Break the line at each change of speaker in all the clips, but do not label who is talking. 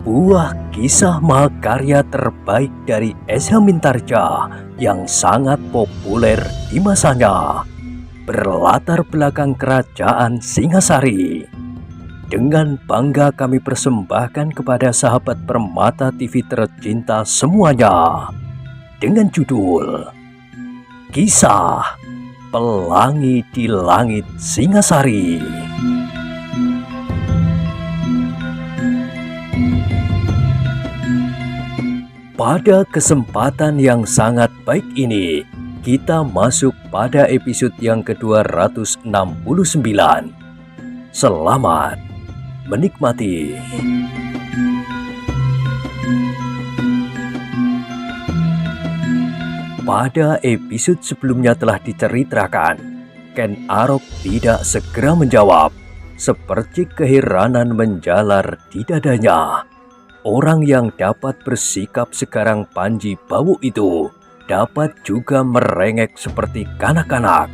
Sebuah kisah mahakarya terbaik dari Esa Mintarja yang sangat populer di masanya, berlatar belakang kerajaan Singasari. Dengan bangga kami persembahkan kepada sahabat Permata TV tercinta semuanya, dengan judul Kisah Pelangi di Langit Singasari. Pada kesempatan yang sangat baik ini, kita masuk pada episode yang ke-269. Selamat menikmati. Pada episode sebelumnya telah diceritakan, Ken Arok tidak segera menjawab, seperti keheranan menjalar di dadanya. Orang yang dapat bersikap sekarang Panji Bawu itu dapat juga merengek seperti kanak-kanak,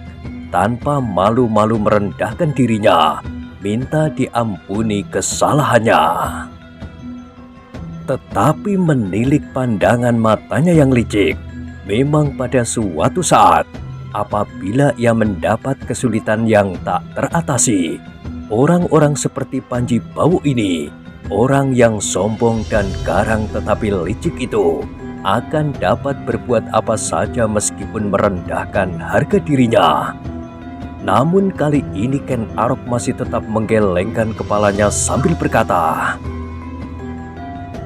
tanpa malu-malu merendahkan dirinya, minta diampuni kesalahannya. Tetapi menilik pandangan matanya yang licik, memang pada suatu saat, apabila ia mendapat kesulitan yang tak teratasi, orang-orang seperti Panji Bawu ini, orang yang sombong dan garang tetapi licik itu, akan dapat berbuat apa saja meskipun merendahkan harga dirinya. Namun kali ini Ken Arok masih tetap menggelengkan kepalanya sambil berkata,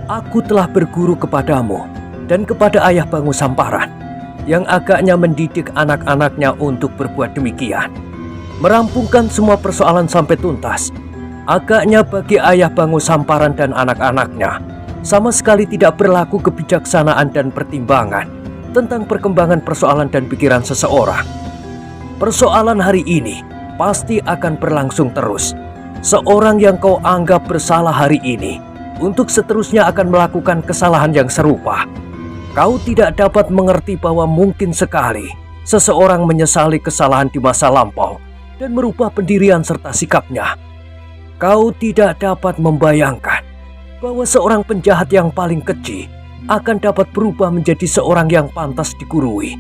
"Aku telah berguru kepadamu dan kepada ayah Bangu Samparan, yang agaknya mendidik anak-anaknya untuk berbuat demikian, merampungkan semua persoalan sampai tuntas. Agaknya bagi ayah Bangu Samparan dan anak-anaknya sama sekali tidak berlaku kebijaksanaan dan pertimbangan tentang perkembangan persoalan dan pikiran seseorang. Persoalan hari ini pasti akan berlangsung terus. Seorang yang kau anggap bersalah hari ini untuk seterusnya akan melakukan kesalahan yang serupa. Kau tidak dapat mengerti bahwa mungkin sekali seseorang menyesali kesalahan di masa lampau dan merubah pendirian serta sikapnya. Kau tidak dapat membayangkan bahwa seorang penjahat yang paling keji akan dapat berubah menjadi seorang yang pantas digurui.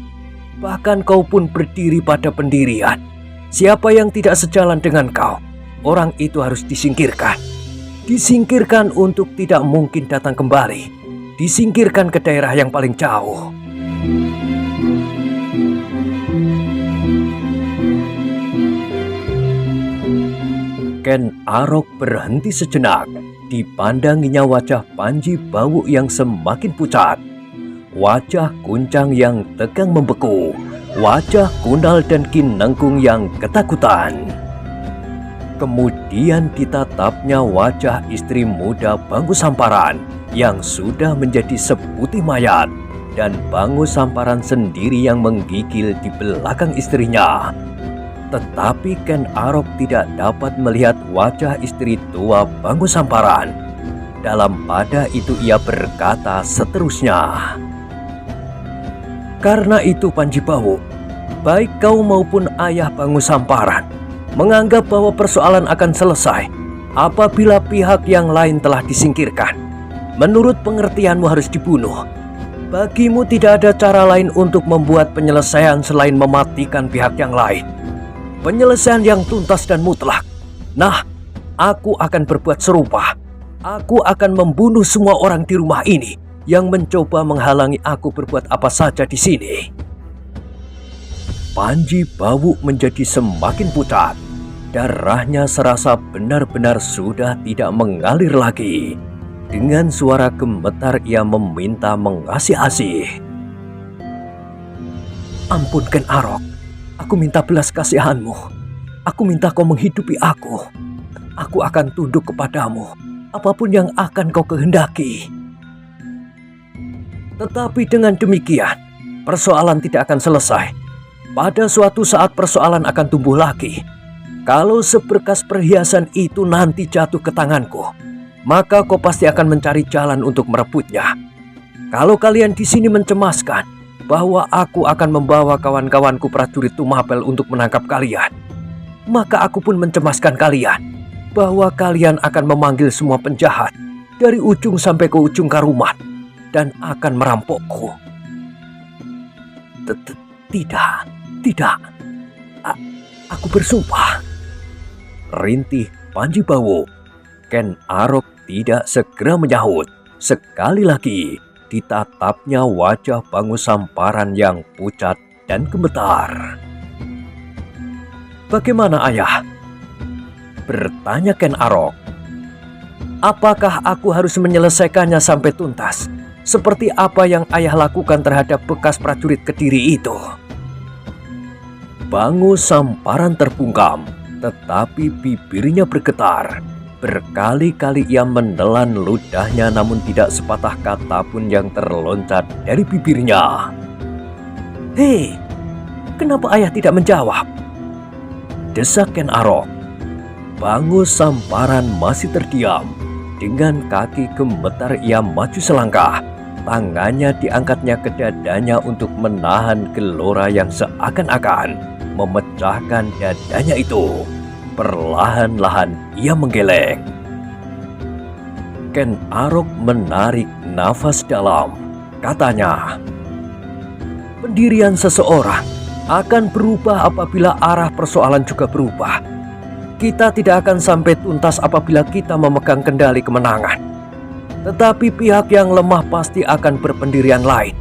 Bahkan kau pun berdiri pada pendirian. Siapa yang tidak sejalan dengan kau, orang itu harus disingkirkan. Disingkirkan untuk tidak mungkin datang kembali. Disingkirkan ke daerah yang paling jauh." Ken Arok berhenti sejenak. Dipandanginya wajah Panji Bawu yang semakin pucat, wajah Kuncang yang tegang membeku, wajah Kunal dan Kinengkung yang ketakutan. Kemudian ditatapnya wajah istri muda Bangu Samparan yang sudah menjadi seputih mayat, dan Bangu Samparan sendiri yang menggigil di belakang istrinya. Tetapi Ken Arok tidak dapat melihat wajah istri tua Bangu Samparan. Dalam pada itu ia berkata seterusnya, "Karena itu Panji Bawu, baik kau maupun ayah Bangu Samparan menganggap bahwa persoalan akan selesai apabila pihak yang lain telah disingkirkan. Menurut pengertianmu harus dibunuh. Bagimu tidak ada cara lain untuk membuat penyelesaian selain mematikan pihak yang lain. Penyelesaian yang tuntas dan mutlak. Nah, aku akan berbuat serupa. Aku akan membunuh semua orang di rumah ini yang mencoba menghalangi aku berbuat apa saja di sini." Panji Bawu menjadi semakin pucat. Darahnya serasa benar-benar sudah tidak mengalir lagi. Dengan suara gemetar ia meminta mengasih-asih. "Ampun Ken Arok. Aku minta belas kasihanmu. Aku minta kau menghidupi aku. Aku akan tunduk kepadamu, apapun yang akan kau kehendaki." Tetapi dengan demikian, persoalan tidak akan selesai. Pada suatu saat persoalan akan tumbuh lagi. Kalau seberkas perhiasan itu nanti jatuh ke tanganku, maka kau pasti akan mencari jalan untuk merebutnya. Kalau kalian di sini mencemaskan bahwa aku akan membawa kawan-kawanku prajurit Tumapel untuk menangkap kalian, maka aku pun mencemaskan kalian bahwa kalian akan memanggil semua penjahat dari ujung sampai ke ujung Karuman dan akan merampokku. Tidak, tidak. Aku bersumpah. Rintih Panji Bawu. Ken Arok tidak segera menyahut. Sekali lagi ditatapnya wajah Bangu Samparan yang pucat dan gemetar. "Bagaimana, Ayah?" bertanya Ken Arok. "Apakah aku harus menyelesaikannya sampai tuntas, seperti apa yang Ayah lakukan terhadap bekas prajurit Kediri itu?" Bangu Samparan terbungkam, tetapi bibirnya bergetar. Berkali-kali ia menelan ludahnya, namun tidak sepatah kata pun yang terloncat dari bibirnya. "Hei, kenapa Ayah tidak menjawab?" desak Ken Arok. Bangu Samparan masih terdiam. Dengan kaki gemetar ia maju selangkah. Tangannya diangkatnya ke dadanya untuk menahan gelora yang seakan-akan memecahkan dadanya itu. Perlahan-lahan ia menggeleng. Ken Arok menarik nafas dalam. Katanya, "Pendirian seseorang akan berubah apabila arah persoalan juga berubah. Kita tidak akan sampai tuntas apabila kita memegang kendali kemenangan. Tetapi pihak yang lemah pasti akan berpendirian lain.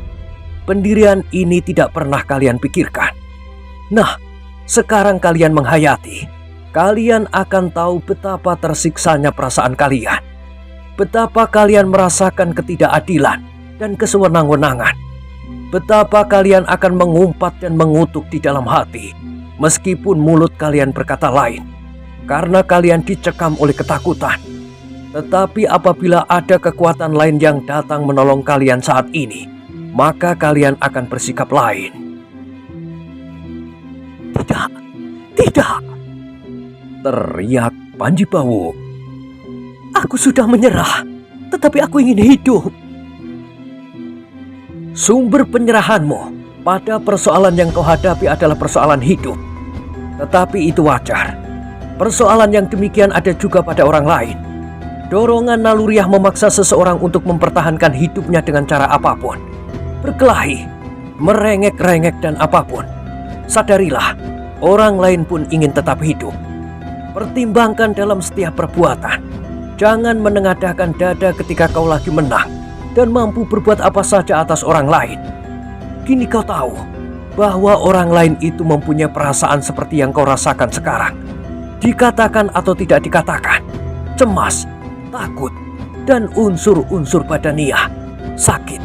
Pendirian ini tidak pernah kalian pikirkan. Nah, sekarang kalian menghayati. Kalian akan tahu betapa tersiksanya perasaan kalian. Betapa kalian merasakan ketidakadilan dan kesewenang-wenangan. Betapa kalian akan mengumpat dan mengutuk di dalam hati, meskipun mulut kalian berkata lain, karena kalian dicekam oleh ketakutan. Tetapi apabila ada kekuatan lain yang datang menolong kalian saat ini, maka kalian akan bersikap lain." "Tidak, tidak!" teriak Panji Bawu. "Aku sudah menyerah, tetapi aku ingin hidup." Sumber penyerahanmu pada persoalan yang kau hadapi adalah persoalan hidup. Tetapi itu wajar. Persoalan yang demikian ada juga pada orang lain. Dorongan naluriah memaksa seseorang untuk mempertahankan hidupnya dengan cara apapun. Berkelahi, merengek-rengek dan apapun. Sadarilah, orang lain pun ingin tetap hidup. Pertimbangkan dalam setiap perbuatan. Jangan menengadahkan dada ketika kau lagi menang dan mampu berbuat apa saja atas orang lain. Kini kau tahu bahwa orang lain itu mempunyai perasaan seperti yang kau rasakan sekarang. Dikatakan atau tidak dikatakan, cemas, takut, dan unsur-unsur badaniah, sakit,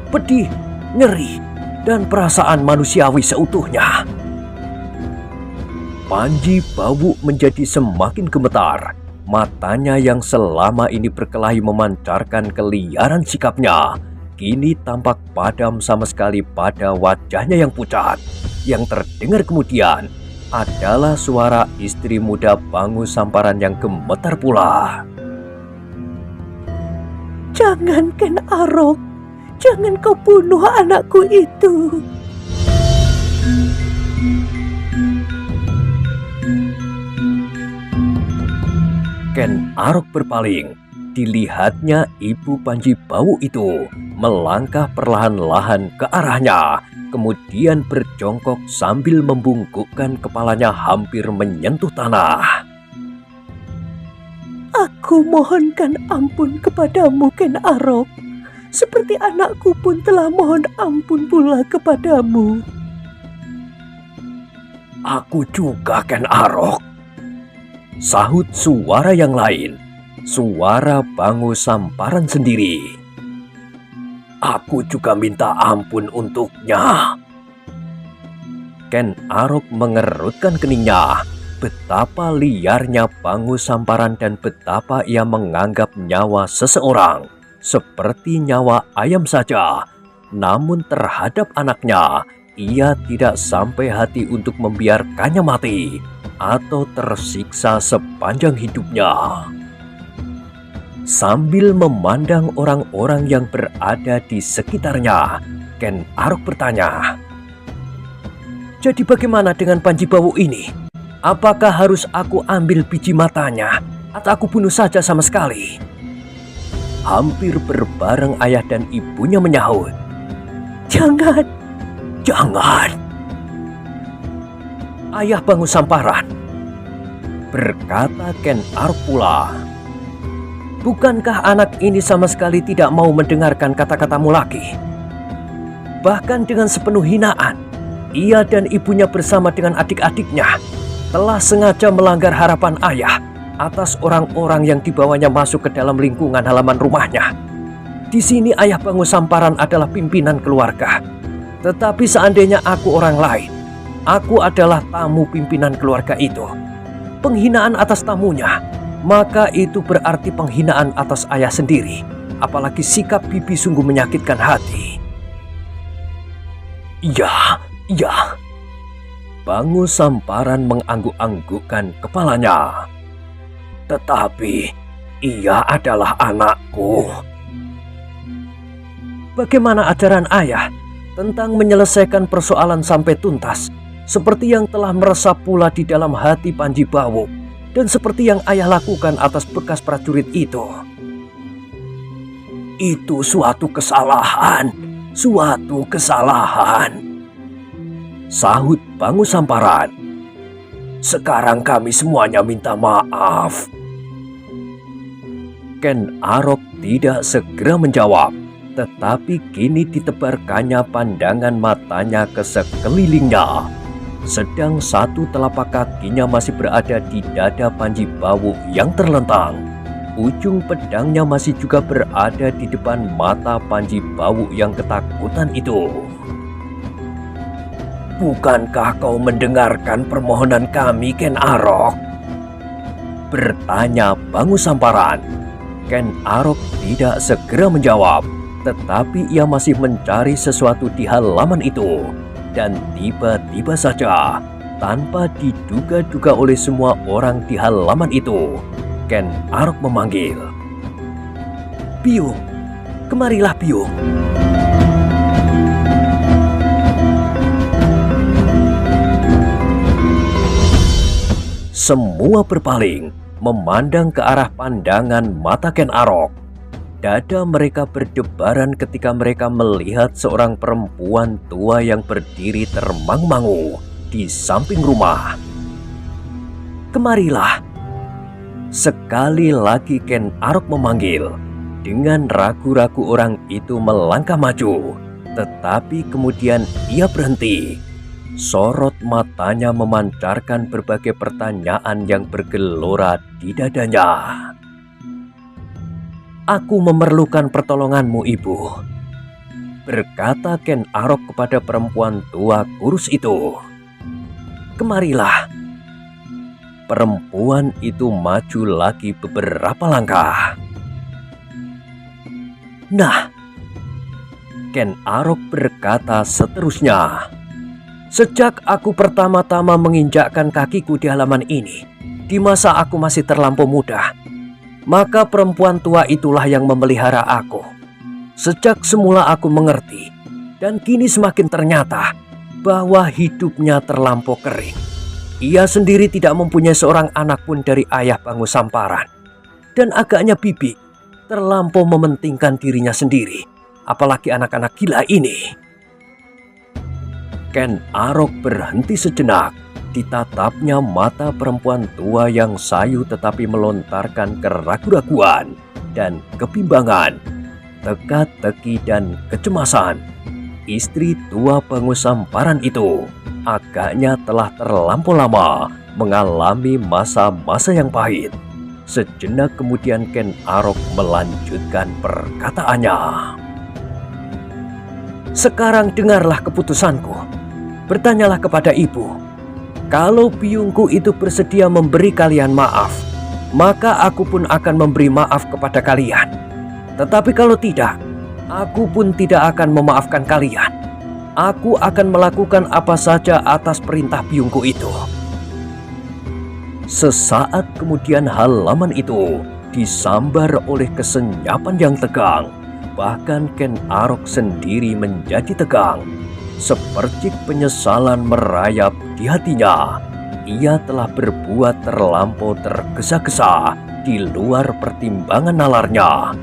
pedih, nyeri, dan perasaan manusiawi seutuhnya. Panji Bawu menjadi semakin gemetar. Matanya yang selama ini berkelahi memancarkan keliaran sikapnya, kini tampak padam sama sekali pada wajahnya yang pucat. Yang terdengar kemudian adalah suara istri muda Bangu Samparan yang gemetar pula. "Jangan, Ken Arok, jangan kau bunuh anakku itu." Ken Arok berpaling. Dilihatnya ibu Panji Bawu itu melangkah perlahan-lahan ke arahnya, kemudian berjongkok sambil membungkukkan kepalanya hampir menyentuh tanah. "Aku mohonkan ampun kepadamu, Ken Arok, seperti anakku pun telah mohon ampun pula kepadamu." "Aku juga, Ken Arok," sahut suara yang lain, suara Bangu Samparan sendiri. "Aku juga minta ampun untuknya." Ken Arok mengerutkan keningnya. Betapa liarnya Bangu Samparan dan betapa ia menganggap nyawa seseorang seperti nyawa ayam saja. Namun terhadap anaknya, ia tidak sampai hati untuk membiarkannya mati atau tersiksa sepanjang hidupnya. Sambil memandang orang-orang yang berada di sekitarnya, Ken Arok bertanya, "Jadi bagaimana dengan Panji Bawu ini? Apakah harus aku ambil biji matanya atau aku bunuh saja sama sekali?" Hampir berbareng ayah dan ibunya menyahut, "Jangan, jangan." "Ayah Bangu Samparan," berkata Ken Arok pula, "bukankah anak ini sama sekali tidak mau mendengarkan kata-katamu lagi? Bahkan dengan sepenuh hinaan, ia dan ibunya bersama dengan adik-adiknya telah sengaja melanggar harapan ayah atas orang-orang yang dibawanya masuk ke dalam lingkungan halaman rumahnya. Di sini ayah Bangu Samparan adalah pimpinan keluarga. Tetapi seandainya aku orang lain, aku adalah tamu pimpinan keluarga itu. Penghinaan atas tamunya, maka itu berarti penghinaan atas ayah sendiri. Apalagi sikap bibi sungguh menyakitkan hati." "Ya, ya." Bangu Samparan mengangguk-anggukkan kepalanya. "Tetapi ia adalah anakku." "Bagaimana ajaran ayah tentang menyelesaikan persoalan sampai tuntas, seperti yang telah meresap pula di dalam hati Panji Bawu, dan seperti yang ayah lakukan atas bekas prajurit itu?" "Itu suatu kesalahan, suatu kesalahan," sahut Bangu Samparan. "Sekarang kami semuanya minta maaf." Ken Arok tidak segera menjawab, tetapi kini ditebarkannya pandangan matanya ke sekelilingnya. Sedang satu telapak kakinya masih berada di dada Panji Bawu yang terlentang. Ujung pedangnya masih juga berada di depan mata Panji Bawu yang ketakutan itu. "Bukankah kau mendengarkan permohonan kami, Ken Arok?" bertanya Bangu Samparan. Ken Arok tidak segera menjawab, tetapi ia masih mencari sesuatu di halaman itu. Dan tiba-tiba saja, tanpa diduga-duga oleh semua orang di halaman itu, Ken Arok memanggil, "Byung, kemarilah Byung." Semua berpaling, memandang ke arah pandangan mata Ken Arok. Dada mereka berdebaran ketika mereka melihat seorang perempuan tua yang berdiri termangu-mangu di samping rumah. "Kemarilah." Sekali lagi Ken Arok memanggil. Dengan ragu-ragu orang itu melangkah maju, tetapi kemudian ia berhenti. Sorot matanya memancarkan berbagai pertanyaan yang bergelora di dadanya. "Aku memerlukan pertolonganmu, Ibu," berkata Ken Arok kepada perempuan tua kurus itu. "Kemarilah." Perempuan itu maju lagi beberapa langkah. "Nah," Ken Arok berkata seterusnya, "sejak aku pertama-tama menginjakkan kakiku di halaman ini, di masa aku masih terlampau muda, maka perempuan tua itulah yang memelihara aku. Sejak semula aku mengerti, dan kini semakin ternyata bahwa hidupnya terlampau kering. Ia sendiri tidak mempunyai seorang anak pun dari ayah Bangu Samparan. Dan agaknya bibi terlampau mementingkan dirinya sendiri, apalagi anak-anak gila ini." Ken Arok berhenti sejenak. Ditatapnya mata perempuan tua yang sayu tetapi melontarkan keraguan-raguan dan kebimbangan, teka-teki dan kecemasan. Istri tua Bangu Samparan itu agaknya telah terlampau lama mengalami masa-masa yang pahit. Sejenak kemudian Ken Arok melanjutkan perkataannya. "Sekarang dengarlah keputusanku. Bertanyalah kepada ibu. Kalau biungku itu bersedia memberi kalian maaf, maka aku pun akan memberi maaf kepada kalian. Tetapi kalau tidak, aku pun tidak akan memaafkan kalian. Aku akan melakukan apa saja atas perintah biungku itu." Sesaat kemudian halaman itu disambar oleh kesenyapan yang tegang. Bahkan Ken Arok sendiri menjadi tegang. Sepercik penyesalan merayap di hatinya. Ia telah berbuat terlampau tergesa-gesa di luar pertimbangan nalarnya.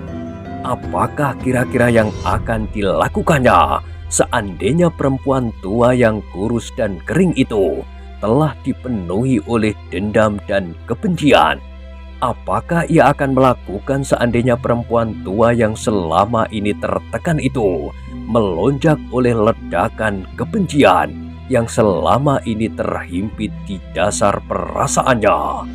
Apakah kira-kira yang akan dilakukannya seandainya perempuan tua yang kurus dan kering itu telah dipenuhi oleh dendam dan kebencian? Apakah ia akan melakukan seandainya perempuan tua yang selama ini tertekan itu melonjak oleh ledakan kebencian yang selama ini terhimpit di dasar perasaannya?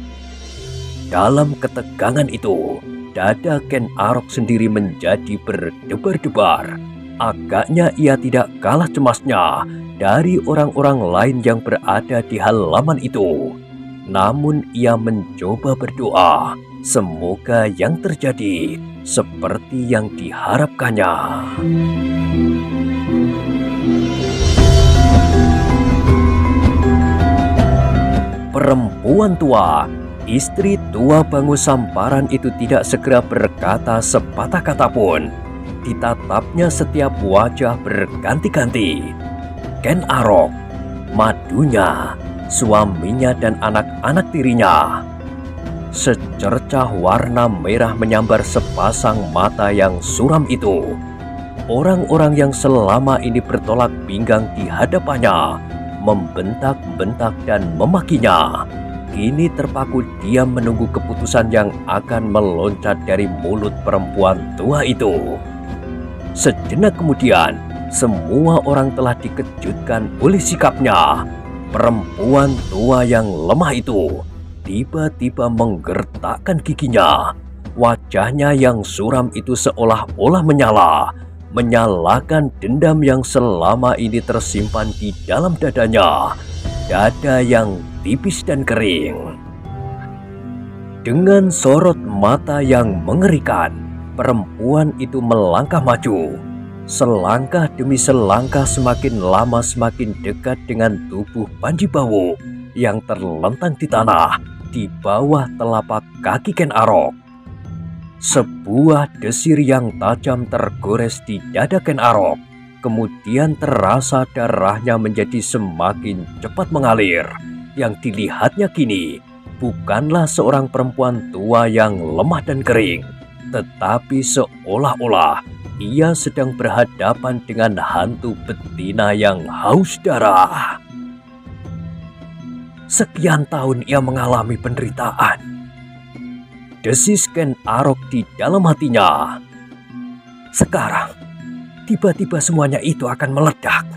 Dalam ketegangan itu, dada Ken Arok sendiri menjadi berdebar-debar. Agaknya ia tidak kalah cemasnya dari orang-orang lain yang berada di halaman itu. Namun ia mencoba berdoa, semoga yang terjadi seperti yang diharapkannya. Perempuan tua, istri tua Bangu Samparan itu tidak segera berkata sepatah kata pun. Ditatapnya setiap wajah berganti-ganti. Ken Arok, madunya, suaminya dan anak-anak tirinya. Secercah warna merah menyambar sepasang mata yang suram itu. Orang-orang yang selama ini bertolak pinggang di hadapannya, membentak-bentak dan memakinya, kini terpaku diam menunggu keputusan yang akan meloncat dari mulut perempuan tua itu. Sejenak kemudian, semua orang telah dikejutkan oleh sikapnya. Perempuan tua yang lemah itu tiba-tiba menggertakkan giginya. Wajahnya yang suram itu seolah-olah menyala, menyalakan dendam yang selama ini tersimpan di dalam dadanya, dada yang tipis dan kering. Dengan sorot mata yang mengerikan, perempuan itu melangkah maju. Selangkah demi selangkah semakin lama semakin dekat dengan tubuh Panji Bawu yang terlentang di tanah di bawah telapak kaki Ken Arok. Sebuah desir yang tajam tergores di dada Ken Arok. Kemudian terasa darahnya menjadi semakin cepat mengalir. Yang dilihatnya kini bukanlah seorang perempuan tua yang lemah dan kering, tetapi seolah-olah ia sedang berhadapan dengan hantu betina yang haus darah. Sekian tahun ia mengalami penderitaan. Desis Ken Arok di dalam hatinya. Sekarang, tiba-tiba semuanya itu akan meledak.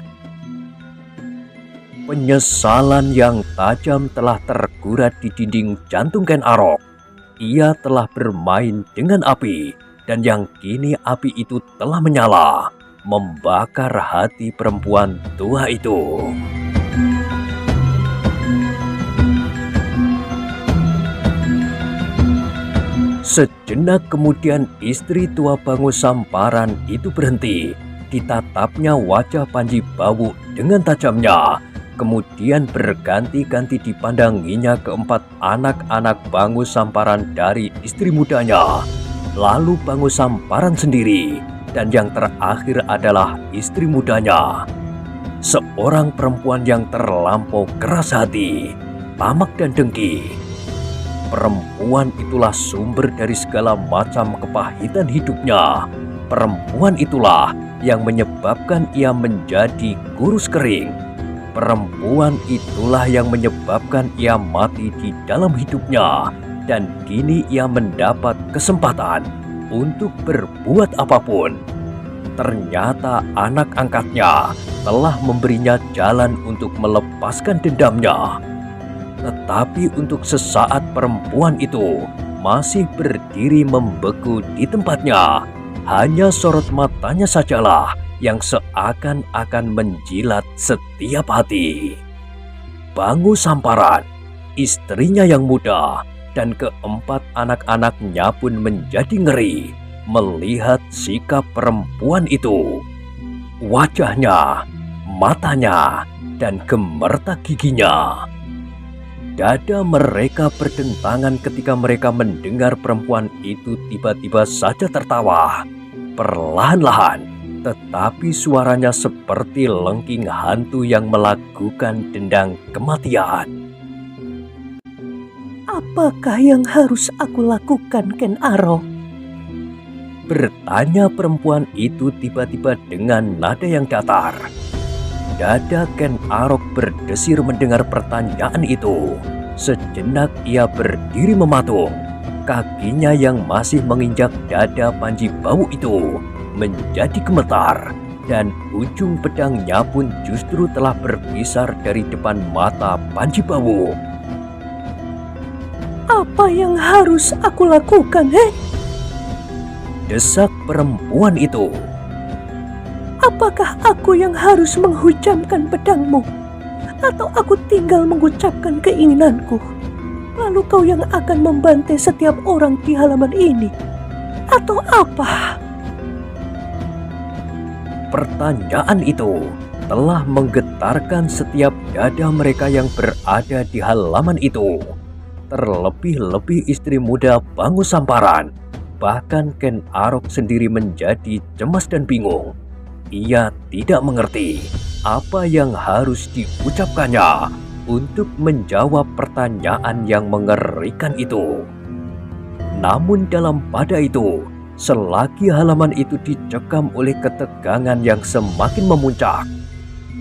Penyesalan yang tajam telah tergurat di dinding jantung Ken Arok. Ia telah bermain dengan api, dan yang kini api itu telah menyala, membakar hati perempuan tua itu. Sejenak kemudian istri tua Bangu Samparan itu berhenti. Ditatapnya wajah Panji Bawu dengan tajamnya. Kemudian berganti-ganti dipandanginya keempat anak-anak Bangu Samparan dari istri mudanya. Lalu Bangu Samparan sendiri, dan yang terakhir adalah istri mudanya. Seorang perempuan yang terlampau keras hati, tamak dan dengki. Perempuan itulah sumber dari segala macam kepahitan hidupnya. Perempuan itulah yang menyebabkan ia menjadi kurus kering. Perempuan itulah yang menyebabkan ia mati di dalam hidupnya. Dan kini ia mendapat kesempatan untuk berbuat apapun. Ternyata anak angkatnya telah memberinya jalan untuk melepaskan dendamnya. Tetapi untuk sesaat perempuan itu masih berdiri membeku di tempatnya. Hanya sorot matanya sajalah yang seakan-akan menjilat setiap hati. Bangu Samparan, istrinya yang muda, dan keempat anak-anaknya pun menjadi ngeri melihat sikap perempuan itu. Wajahnya, matanya, dan gemertak giginya. Dada mereka berdentangan ketika mereka mendengar perempuan itu tiba-tiba saja tertawa. Perlahan-lahan, tetapi suaranya seperti lengking hantu yang melakukan dendang kematian. Apakah yang harus aku lakukan, Ken Arok? Bertanya perempuan itu tiba-tiba dengan nada yang datar. Dada Ken Arok berdesir mendengar pertanyaan itu. Sejenak ia berdiri mematung. Kakinya yang masih menginjak dada Panji Bawu itu menjadi gemetar. Dan ujung pedangnya pun justru telah berpisar dari depan mata Panji Bawu.
Apa yang harus aku lakukan,
Desak perempuan itu.
Apakah aku yang harus menghujamkan pedangmu? Atau aku tinggal mengucapkan keinginanku? Lalu kau yang akan membantai setiap orang di halaman ini? Atau apa?
Pertanyaan itu telah menggetarkan setiap dada mereka yang berada di halaman itu. Terlebih-lebih istri muda Bangu Samparan. Bahkan Ken Arok sendiri menjadi cemas dan bingung. Ia tidak mengerti apa yang harus diucapkannya untuk menjawab pertanyaan yang mengerikan itu. Namun dalam pada itu, selagi halaman itu dicekam oleh ketegangan yang semakin memuncak,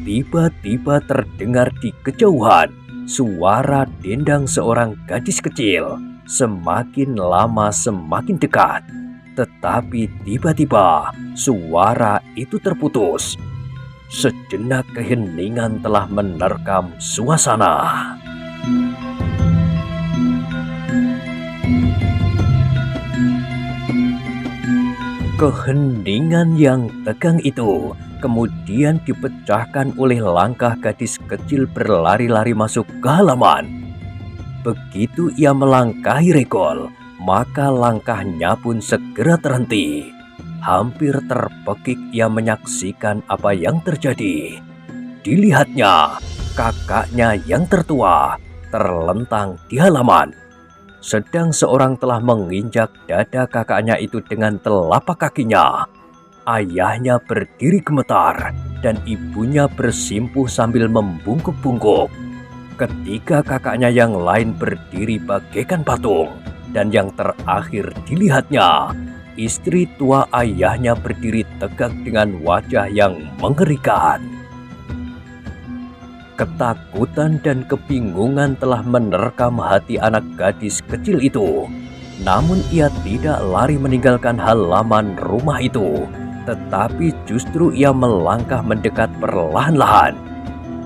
tiba-tiba terdengar di kejauhan suara dendang seorang gadis kecil. Semakin lama semakin dekat. Tetapi tiba-tiba suara itu terputus. Sejenak keheningan telah menerkam suasana. Keheningan yang tegang itu kemudian dipecahkan oleh langkah gadis kecil berlari-lari masuk ke halaman. Begitu ia melangkahi Regol, maka langkahnya pun segera terhenti. Hampir terpekik ia menyaksikan apa yang terjadi. Dilihatnya, kakaknya yang tertua terlentang di halaman. Sedang seorang telah menginjak dada kakaknya itu dengan telapak kakinya. Ayahnya berdiri gemetar dan ibunya bersimpuh sambil membungkuk-bungkuk. Ketiga kakaknya yang lain berdiri bagaikan patung. Dan yang terakhir dilihatnya, istri tua ayahnya berdiri tegak dengan wajah yang mengerikan. Ketakutan dan kebingungan telah menerkam hati anak gadis kecil itu. Namun ia tidak lari meninggalkan halaman rumah itu, tetapi justru ia melangkah mendekat perlahan-lahan.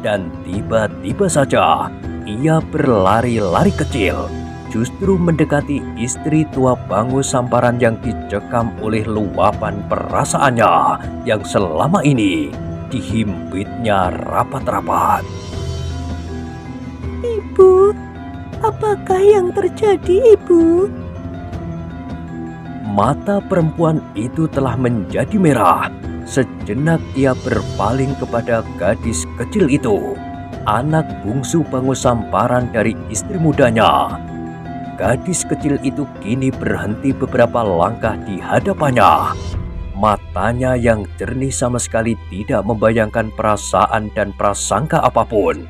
Dan tiba-tiba saja ia berlari-lari kecil, justru mendekati istri tua Bangu Samparan yang dicekam oleh luapan perasaannya yang selama ini dihimpitnya rapat-rapat.
Ibu, apakah yang terjadi, Ibu?
Mata perempuan itu telah menjadi merah. Sejenak ia berpaling kepada gadis kecil itu, anak bungsu Bangu Samparan dari istri mudanya. Gadis kecil itu kini berhenti beberapa langkah di hadapannya. Matanya yang jernih sama sekali tidak membayangkan perasaan dan prasangka apapun.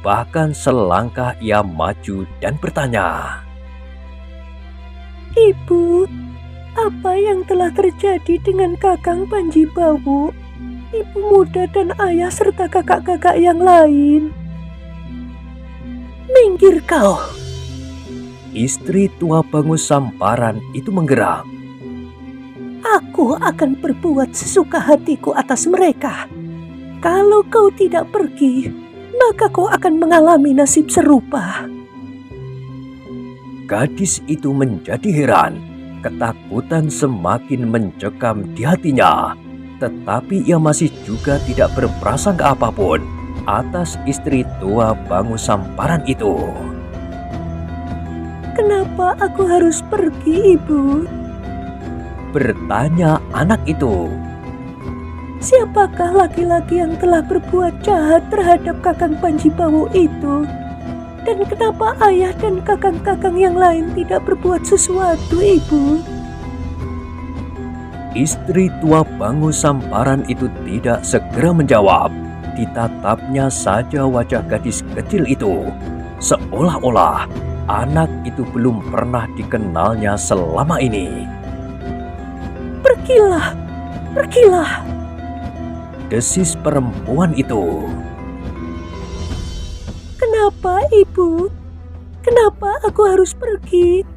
Bahkan selangkah ia maju dan bertanya,
Ibu, apa yang telah terjadi dengan Kakang Panji Bawu, ibu muda dan ayah serta kakak-kakak yang lain? Minggir kau!
Istri tua Bangu Samparan itu menggeram.
Aku akan berbuat sesuka hatiku atas mereka. Kalau kau tidak pergi, maka kau akan mengalami nasib serupa.
Gadis itu menjadi heran. Ketakutan semakin mencekam di hatinya. Tetapi ia masih juga tidak berprasangka apapun atas istri tua Bangu Samparan itu.
Kenapa aku harus pergi, Ibu?
Bertanya anak itu.
Siapakah laki-laki yang telah berbuat jahat terhadap Kakang Panji Bawu itu? Dan kenapa ayah dan kakang-kakang yang lain tidak berbuat sesuatu, Ibu?
Istri tua Bangu Samparan itu tidak segera menjawab. Ditatapnya saja wajah gadis kecil itu. Seolah-olah anak itu belum pernah dikenalnya selama ini.
Pergilah, pergilah.
desis perempuan itu.
Kenapa, Ibu? Kenapa aku harus pergi?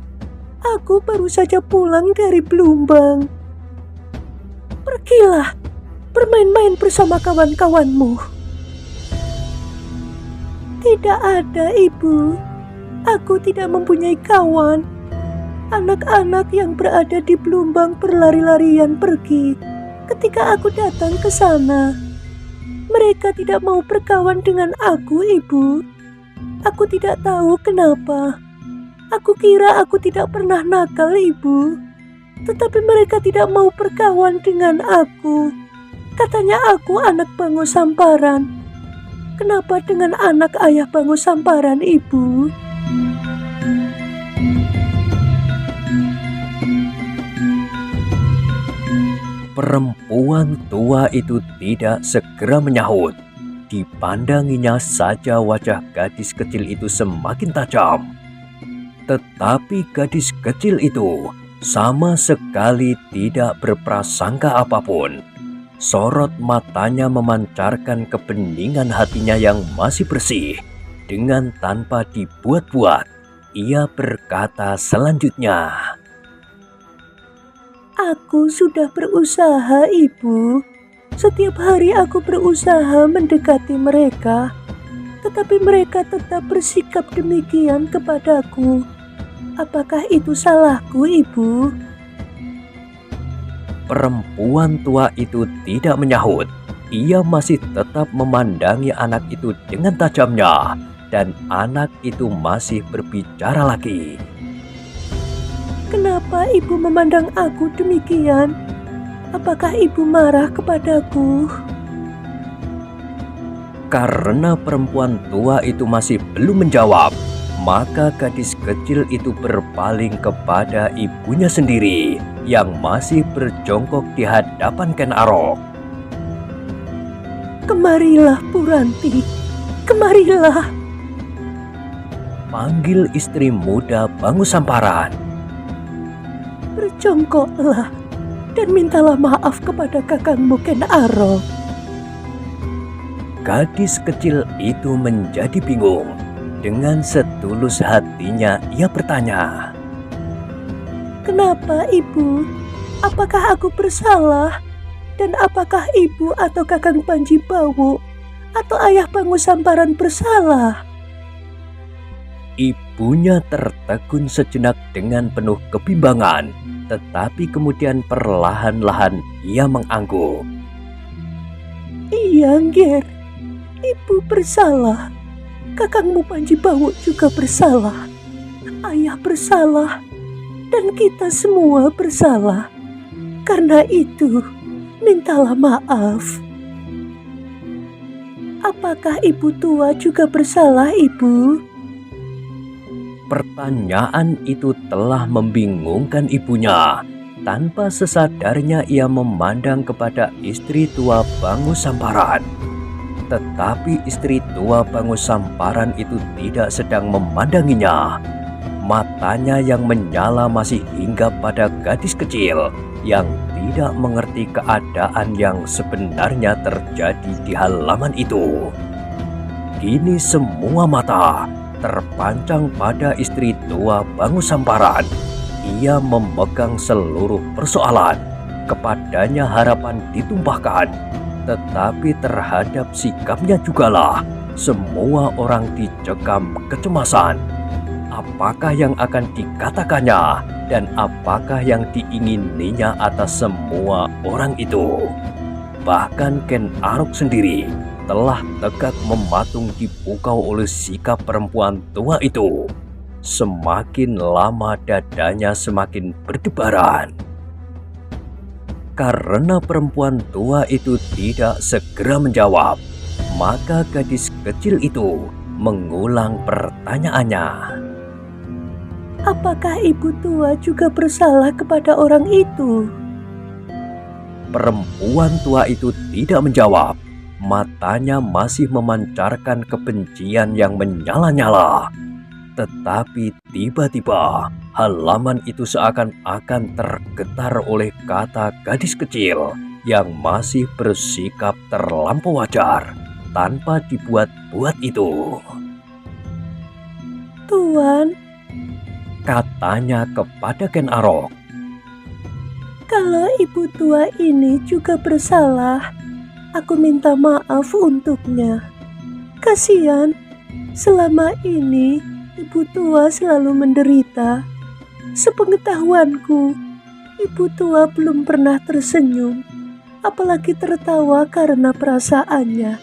Aku baru saja pulang dari Blumbang. Pergilah, bermain-main bersama kawan-kawanmu. Tidak ada, Ibu. Aku tidak mempunyai kawan. Anak-anak yang berada di Blumbang berlari-larian pergi ketika aku datang ke sana. Mereka tidak mau berkawan dengan aku, Ibu. Aku tidak tahu kenapa. Aku kira aku tidak pernah nakal, Ibu. Tetapi mereka tidak mau berkawan dengan aku. Katanya aku anak Bango Samparan. Kenapa dengan anak ayah Bango Samparan, Ibu?
Perempuan tua itu tidak segera menyahut. Dipandanginya saja wajah gadis kecil itu semakin tajam. Tetapi gadis kecil itu sama sekali tidak berprasangka apapun. Sorot matanya memancarkan kebeningan hatinya yang masih bersih. Dengan tanpa dibuat-buat, ia berkata selanjutnya,
Aku sudah berusaha, Ibu. Setiap hari aku berusaha mendekati mereka, tetapi mereka tetap bersikap demikian kepadaku. Apakah itu salahku, Ibu?
perempuan tua itu tidak menyahut. Ia masih tetap memandangi anak itu dengan tajamnya, dan anak itu masih berbicara lagi.
Kenapa Ibu memandang aku demikian? Apakah Ibu marah kepadaku?
Karena perempuan tua itu masih belum menjawab, maka gadis kecil itu berpaling kepada ibunya sendiri yang masih berjongkok di hadapan Ken Arok.
Kemarilah, Puranti. Kemarilah.
Panggil istri muda Bango Samparan.
Berjongkoklah dan mintalah maaf kepada kakangmu Ken Arok.
Gadis kecil itu menjadi bingung. Dengan setulus hatinya ia bertanya,
Kenapa, Ibu? Apakah aku bersalah? Dan apakah Ibu atau kakang Panji Bawu atau ayah Bango Samparan bersalah?
Ibunya tertegun sejenak dengan penuh kebimbangan, tetapi kemudian perlahan-lahan ia mengangguk.
Iya, Ngger. Ibu bersalah. Kakangmu Panji Bawu juga bersalah. Ayah bersalah. Dan kita semua bersalah. Karena itu, mintalah maaf. Apakah ibu tua juga bersalah, Ibu?
Pertanyaan itu telah membingungkan ibunya. Tanpa sesadarnya ia memandang kepada istri tua Bango Samparan. Tetapi istri tua Bango Samparan itu tidak sedang memandanginya. Matanya yang menyala masih hinggap pada gadis kecil yang tidak mengerti keadaan yang sebenarnya terjadi di halaman itu. Kini semua mata terpancang pada istri tua Bango Samparan. Ia memegang seluruh persoalan. Kepadanya harapan ditumpahkan, tetapi terhadap sikapnya jugalah semua orang dicekam kecemasan. Apakah yang akan dikatakannya dan apakah yang diingininya atas semua orang itu? Bahkan Ken Arok sendiri telah tegak mematung dipukau oleh sikap perempuan tua itu. Semakin lama dadanya semakin berdebaran. Karena perempuan tua itu tidak segera menjawab, maka gadis kecil itu mengulang pertanyaannya.
Apakah ibu tua juga bersalah kepada orang itu?
Perempuan tua itu tidak menjawab. Matanya masih memancarkan kebencian yang menyala-nyala. Tetapi tiba-tiba halaman itu seakan-akan tergetar oleh kata gadis kecil yang masih bersikap terlampau wajar tanpa dibuat-buat itu.
Tuan,
Katanya kepada Ken Arok.
kalau ibu tua ini juga bersalah, aku minta maaf untuknya. Kasihan, selama ini ibu tua selalu menderita. Sepengetahuanku, ibu tua belum pernah tersenyum, apalagi tertawa karena perasaannya.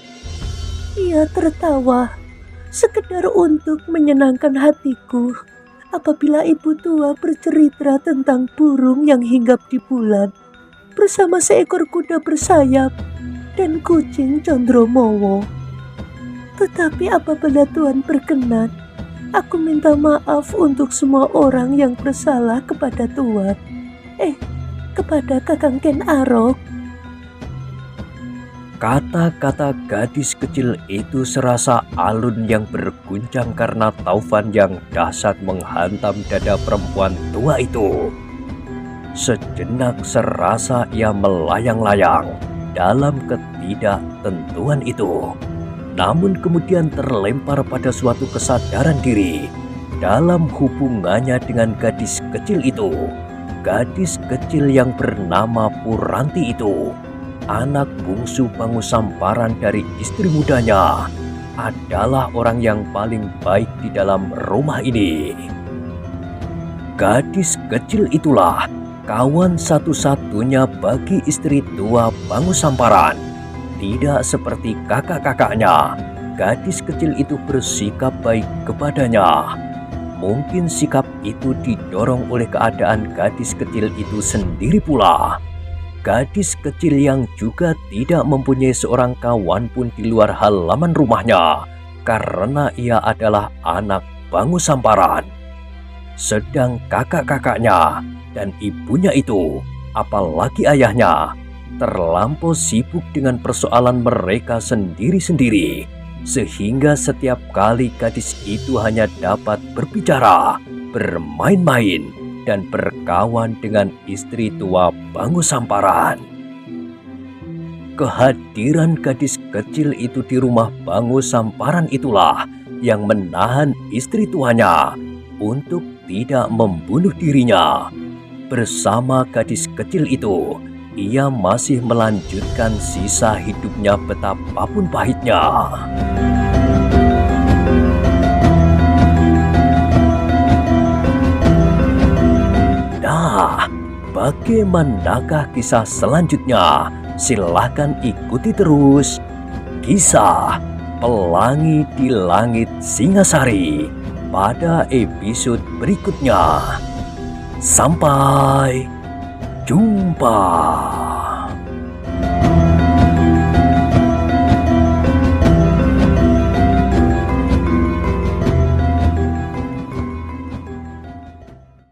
Ia tertawa sekedar untuk menyenangkan hatiku apabila ibu tua bercerita tentang burung yang hinggap di bulan bersama seekor kuda bersayap dan kucing Condromowo. Tetapi apabila Tuhan berkenan, aku minta maaf untuk semua orang yang bersalah kepada Tuan. Kepada Kakang Ken Arok.
Kata-kata gadis kecil itu serasa alun yang berguncang karena taufan yang dahsyat menghantam dada perempuan tua itu. Sejenak serasa ia melayang-layang dalam ketidaktentuan itu. Namun kemudian terlempar pada suatu kesadaran diri dalam hubungannya dengan gadis kecil itu. Gadis kecil yang bernama Puranti itu, anak bungsu Pangusamparan dari istri mudanya, adalah orang yang paling baik di dalam rumah ini. Gadis kecil itulah kawan satu-satunya bagi istri tua Pangusamparan. Tidak seperti kakak-kakaknya, gadis kecil itu bersikap baik kepadanya. Mungkin sikap itu didorong oleh keadaan gadis kecil itu sendiri pula. Gadis kecil yang juga tidak mempunyai seorang kawan pun di luar halaman rumahnya, karena ia adalah anak Pangusamparan. Sedang kakak-kakaknya dan ibunya itu, apalagi ayahnya, terlampau sibuk dengan persoalan mereka sendiri-sendiri, sehingga setiap kali gadis itu hanya dapat berbicara, bermain-main, dan berkawan dengan istri tua Pangusamparan. Kehadiran gadis kecil itu di rumah Pangusamparan itulah yang menahan istri tuanya untuk tidak membunuh dirinya. Bersama gadis kecil itu, ia masih melanjutkan sisa hidupnya betapapun pahitnya. Nah, bagaimanakah kisah selanjutnya? Silahkan ikuti terus kisah Pelangi di Langit Singasari pada episode berikutnya. Sampai jumpa.